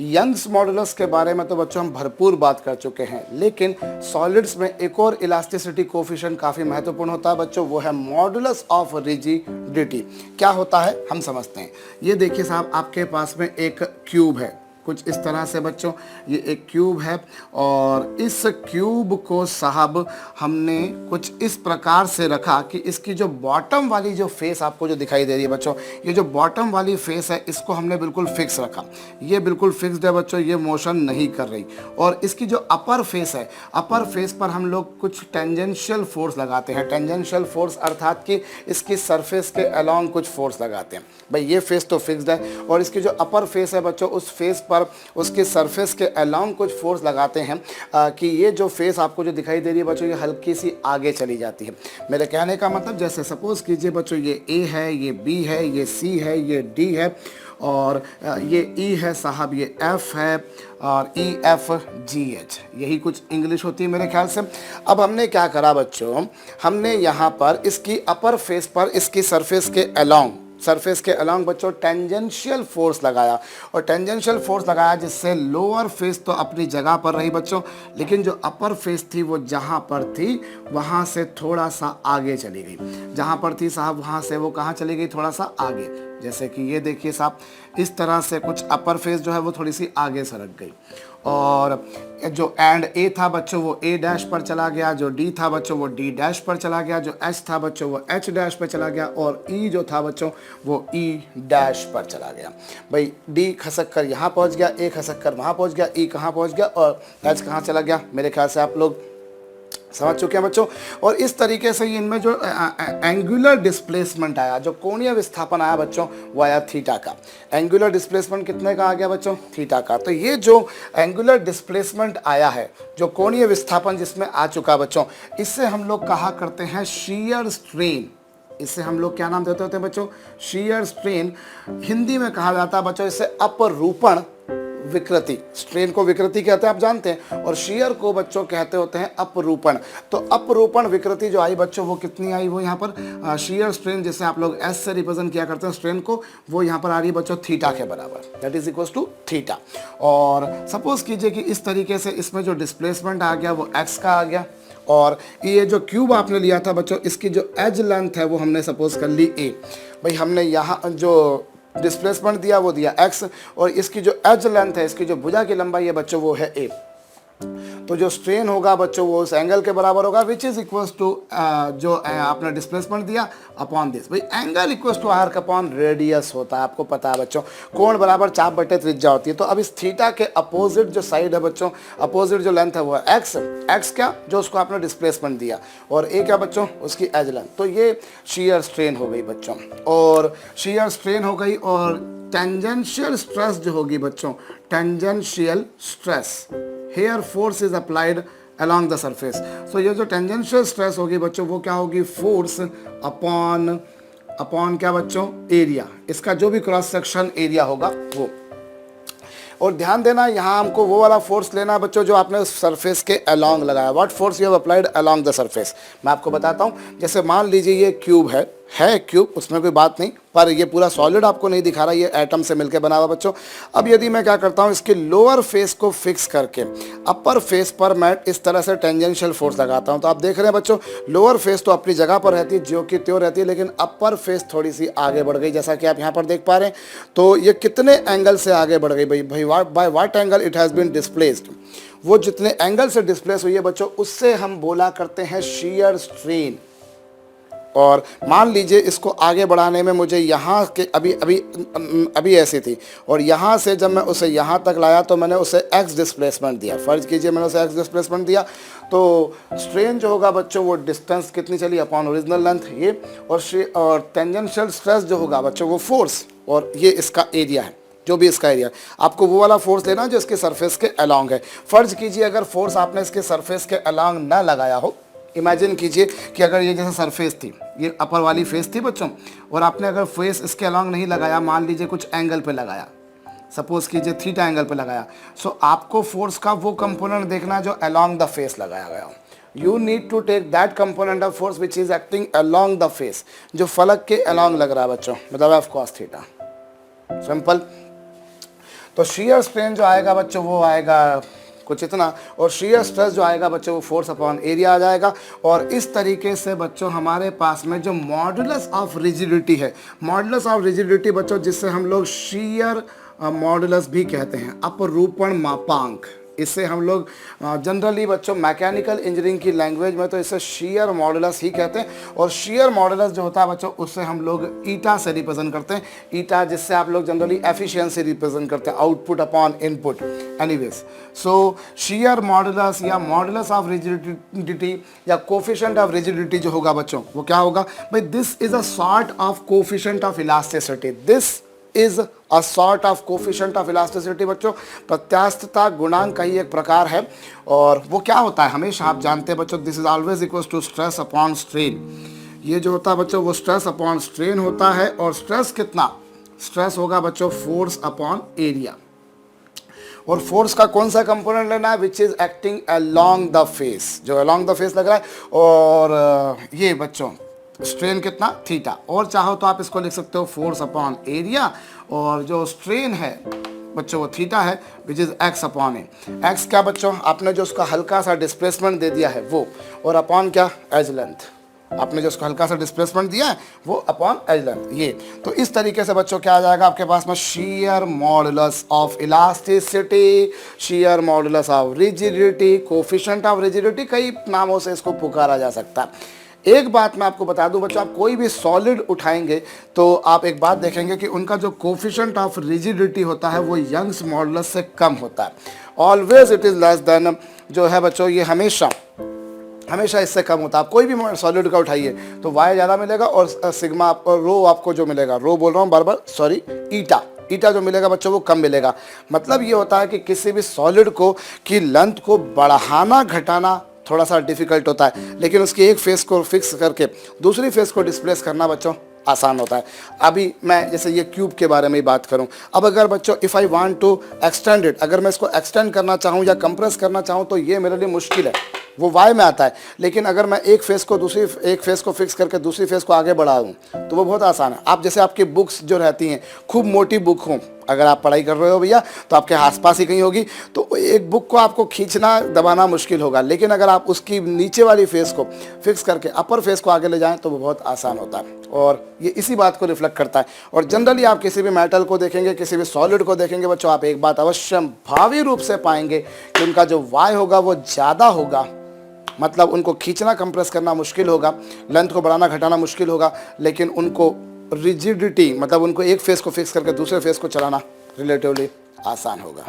Young's modulus के बारे में तो बच्चों हम भरपूर बात कर चुके हैं, लेकिन सॉलिड्स में एक और इलास्टिसिटी कोफिशिएंट काफ़ी महत्वपूर्ण होता है बच्चों, वो है मॉडुलस ऑफ रिजिडिटी। क्या होता है हम समझते हैं। ये देखिए साहब, आपके पास में एक क्यूब है कुछ इस तरह से बच्चों, ये एक क्यूब है और इस क्यूब को साहब हमने कुछ इस प्रकार से रखा कि इसकी जो बॉटम वाली जो फेस आपको जो दिखाई दे रही है बच्चों, ये जो बॉटम वाली फेस है इसको हमने बिल्कुल फिक्स रखा। ये बिल्कुल फिक्स्ड है बच्चों, ये मोशन नहीं कर रही। और इसकी जो अपर फेस है, अपर फेस पर हम लोग कुछ टेंजेंशियल फोर्स लगाते हैं। टेंजेंशियल फोर्स अर्थात कि इसकी सरफेस के अलोंग कुछ फोर्स लगाते हैं। भाई ये फेस तो फिक्स्ड है और इसकी जो अपर फेस है बच्चों, उस फेस पर उसके सरफेस के अलोंग कुछ फोर्स लगाते हैं कि ये जो फेस आपको जो दिखाई दे रही है बच्चों, ये हल्की सी आगे चली जाती है। मेरे कहने का मतलब, जैसे सपोज कीजिए बच्चों, ये ए है, ये बी है, ये सी है, ये डी है और ये ई है साहब, ये एफ है और ई एफ जी एच, यही कुछ इंग्लिश होती है मेरे ख्याल से। अब हमने क्या करा बच्चों, हमने यहाँ पर इसकी अपर फेस पर इसकी सरफेस के अलोंग बच्चों टेंजेंशियल फोर्स लगाया। और टेंजेंशियल फोर्स लगाया जिससे लोअर फेस तो अपनी जगह पर रही बच्चों, लेकिन जो अपर फेस थी वो जहाँ पर थी वहाँ से थोड़ा सा आगे चली गई। जहाँ पर थी साहब वहाँ से वो कहाँ चली गई, थोड़ा सा आगे। जैसे कि ये देखिए साहब, इस तरह से कुछ अपर फेस जो है वो थोड़ी सी आगे सरक गई। और जो एंड ए था बच्चों वो ए डैश पर चला गया, जो डी था बच्चों वो डी डैश पर चला गया, जो एच था बच्चों वो एच डैश पर चला गया और ई जो था बच्चों वो ई डैश पर चला गया। भाई डी खसक कर यहाँ पहुँच गया, ए खसक कर वहाँ पहुँच गया, ई कहाँ पहुँच गया और एच कहाँ चला गया। मेरे ख्याल से आप लोग समझ चुके हैं बच्चों। और इस तरीके से इनमें जो एंगुलर डिस्प्लेसमेंट आया, जो कोणीय विस्थापन आया बच्चों, वो आया थीटा का। एंगुलर डिस्प्लेसमेंट कितने का आ गया बच्चों, थीटा का। तो ये जो एंगुलर डिस्प्लेसमेंट आया है, जो कोणीय विस्थापन जिसमें आ चुका बच्चों, इससे हम लोग कहा करते हैं शीयर स्ट्रेन। इससे हम लोग क्या नाम देते होते हैं बच्चों, शीयर स्ट्रेन। हिंदी में कहा जाता है बच्चों इससे अपरूपण विकृति। स्ट्रेन को विकृति कहते हैं आप जानते हैं, और शीयर को बच्चों कहते होते हैं अपरूपण। तो अपरूपण विकृति जो आई बच्चों वो कितनी आई, वो यहाँ पर शीयर स्ट्रेन जिसे आप लोग एस से रिप्रेजेंट किया करते हैं स्ट्रेन को, वो यहाँ पर आ रही है बच्चों थीटा के बराबर, that is equals to theta. और सपोज कीजिए कि इस तरीके से इसमें जो डिस्प्लेसमेंट आ गया वो एक्स का आ गया, और ये जो क्यूब आपने लिया था बच्चों, इसकी जो एज लेंथ है वो हमने सपोज कर ली ए। भाई हमने यहाँ जो डिस्प्लेसमेंट दिया वो दिया x, और इसकी जो एज लेंथ है, इसकी जो भुजा की लंबाई है बच्चों वो है a। तो जो स्ट्रेन होगा बच्चों वो उस एंगल के बराबर होगा विच इज इक्वल्स टू जो आपने डिस्प्लेसमेंट दिया अपॉन दिस। भाई angle equals to arc upon radius होता है, आपको पता है बच्चों। कोण बराबर चाप बटे त्रिज्या होती है। तो अब इस थीटा के अपोजिट जो साइड है बच्चों, अपोजिट जो लेंथ है वो है एक्स क्या, जो उसको आपने डिस्प्लेसमेंट दिया, और ए क्या बच्चों, उसकी एज लेंथ। तो ये शीयर स्ट्रेन हो गई बच्चों, और शीयर स्ट्रेन हो गई। और टेंजेंशियल स्ट्रेस जो होगी बच्चों, tangential stress, here force is applied along the surface. So ये जो टेंजेंशियल स्ट्रेस होगी बच्चों वो क्या होगी, फोर्स अपॉन क्या बच्चों, एरिया। इसका जो भी क्रॉस सेक्शन एरिया होगा वो। और ध्यान देना यहाँ हमको वो वाला फोर्स लेना बच्चों जो आपने सरफेस के अलोंग लगाया। What force you have applied along the surface. मैं आपको बताता हूँ। जैसे मान लीजिए ये क्यूब है क्यूब, उसमें कोई बात नहीं, पर ये पूरा सॉलिड आपको नहीं दिखा रहा, ये एटम से मिलकर बना हुआ बच्चों। अब यदि मैं क्या करता हूँ, इसके लोअर फेस को फिक्स करके अपर फेस पर मैं इस तरह से टेंजेंशियल फोर्स लगाता हूँ, तो आप देख रहे हैं बच्चों लोअर फेस तो अपनी जगह पर रहती है, ज्यों की त्यों रहती है, लेकिन अपर फेस थोड़ी सी आगे बढ़ गई, जैसा कि आप यहाँ पर देख पा रहे हैं। तो ये कितने एंगल से आगे बढ़ गई भाई by what angle it has been displaced. वो जितने एंगल से डिस्प्लेस हुई है बच्चों, उससे हम बोला करते हैं शीयर स्ट्रेन। और मान लीजिए इसको आगे बढ़ाने में मुझे यहाँ के अभी ऐसी थी, और यहाँ से जब मैं उसे यहाँ तक लाया तो मैंने उसे x डिस्प्लेसमेंट दिया। फर्ज कीजिए मैंने उसे x डिस्प्लेसमेंट दिया, तो स्ट्रेन जो होगा बच्चों वो डिस्टेंस कितनी चली अपॉन ओरिजिनल लेंथ ये, और टेंजेंशियल स्ट्रेस जो होगा बच्चों वो फोर्स, और ये इसका एरिया है, जो भी इसका एरिया। आपको वो वाला फोर्स लेना जो इसके सरफेस के अलोंग है। फर्ज कीजिए अगर फोर्स आपने इसके सरफेस के अलोंग ना लगाया हो, इमेजिन कीजिए कि अगर ये जैसे सरफेस थी, ये अपर वाली फेस थी बच्चों, और आपने अगर फेस इसके अलोंग नहीं लगाया, मान लीजिए कुछ एंगल पे लगाया, सपोज कीजिए थीटा एंगल पे लगाया, सो आपको फोर्स का वो कंपोनेंट देखना जो अलोंग द फेस लगाया गया हो। You need to take that component of force which is acting along the face, जो फलक के अलोंग लग रहा है बच्चों, मतलब एफ कॉस थीटा। सिंपल। तो shear strain जो आएगा बच्चों वो आएगा कुछ इतना, और shear stress जो आएगा बच्चों वो फोर्स अपॉन एरिया आ जाएगा। और इस तरीके से बच्चों हमारे पास में जो मॉडुलस ऑफ रिजिडिटी है, मॉडुलस ऑफ रिजिडिटी बच्चों जिससे हम लोग shear मॉडुलस भी कहते हैं, अपरूपण मापांक, इससे हम लोग जनरली बच्चों मैकेनिकल इंजीनियरिंग की लैंग्वेज में तो इसे shear मॉडुलस ही कहते हैं। और shear मॉडुलस जो होता है बच्चों उससे हम लोग ईटा से रिप्रेजेंट करते हैं, ईटा जिससे आप लोग जनरली एफिशिएंसी रिप्रेजेंट करते हैं, आउटपुट अपॉन इनपुट। एनीवेज, सो shear मॉडुलस या मॉडुलस ऑफ रिजिडिटी या कोफिशिएंट ऑफ रिजिडिटी जो होगा बच्चों वो क्या होगा भाई, this is a sort of coefficient of elasticity, this is a sort of coefficient of elasticity बच्चों, प्रत्यास्थता गुणांक का ही एक प्रकार है। और वो क्या होता है, हमेशा आप जानते हैं बच्चों, this is always equals to stress upon strain. ये जो होता है बच्चों वो स्ट्रेस अपॉन स्ट्रेन होता है, और स्ट्रेस कितना, स्ट्रेस होगा बच्चों फोर्स अपॉन एरिया। और फोर्स का कौन सा कंपोनेंट लेना है, विच is acting along the face, जो अलोंग द फेस लग रहा है। और ये बच्चों स्ट्रेन कितना, थीटा, और चाहो तो आप इसको लिख सकते हो फोर्स अपॉन एरिया, और जो स्ट्रेन है बच्चों वो थीटा है, which is x upon A. X क्या बच्चों, आपने जो उसका हल्का सा डिस्प्लेसमेंट दे दिया है वो, और अपॉन क्या, एज लेंथ, आपने जो उसको हल्का सा डिस्प्लेसमेंट दिया है वो अपॉन एज लेंथ। ये तो इस तरीके से बच्चों क्या आ जाएगा आपके पास में, shear modulus of elasticity, shear modulus of rigidity, coefficient of rigidity, कई नामों से इसको पुकारा जा सकता है। एक बात मैं आपको बता दूं बच्चों, आप कोई भी सॉलिड उठाएंगे तो आप एक बात देखेंगे कि उनका जो कोफिशिएंट ऑफ रिजिडिटी होता है वो यंग्स मॉडुलस से कम होता है। Always it is less than, जो है बच्चों ये हमेशा इससे कम होता है। आप कोई भी सॉलिड का उठाइए तो वाई ज़्यादा मिलेगा, और सिग्मा आपको, रो आपको जो मिलेगा, रो बोल रहा हूँ बार बार, सॉरी, ईटा जो मिलेगा बच्चों वो कम मिलेगा। मतलब ये होता है कि किसी भी सॉलिड को की लेंथ को बढ़ाना घटाना थोड़ा सा डिफिकल्ट होता है, लेकिन उसकी एक फेस को फिक्स करके दूसरी फेस को डिस्प्लेस करना बच्चों आसान होता है। अभी मैं जैसे ये क्यूब के बारे में ही बात करूं, अब अगर बच्चों if I want to extend it, अगर मैं इसको एक्सटेंड करना चाहूं या कंप्रेस करना चाहूं तो ये मेरे लिए मुश्किल है, वो वाई में आता है। लेकिन अगर मैं एक फेस को फिक्स करके दूसरी फेस को आगे बढ़ाऊं तो वो बहुत आसान है। आप जैसे आपकी बुक्स जो रहती हैं, खूब मोटी बुक हों, अगर आप पढ़ाई कर रहे हो भैया तो आपके आसपास ही कहीं होगी, तो एक बुक को आपको खींचना दबाना मुश्किल होगा, लेकिन अगर आप उसकी नीचे वाली फेस को फिक्स करके अपर फेस को आगे ले जाएं तो वो बहुत आसान होता है। और ये इसी बात को रिफ्लेक्ट करता है। और जनरली आप किसी भी मेटल को देखेंगे, किसी भी सॉलिड को देखेंगे बच्चों, आप एक बात अवश्य भावी रूप से पाएंगे कि उनका जो वाई होगा वो ज़्यादा होगा, मतलब उनको खींचना कंप्रेस करना मुश्किल होगा, लेंथ को बढ़ाना घटाना मुश्किल होगा, लेकिन उनको रिजिडिटी मतलब उनको एक फेस को फिक्स करके दूसरे फेस को चलाना रिलेटिवली आसान होगा।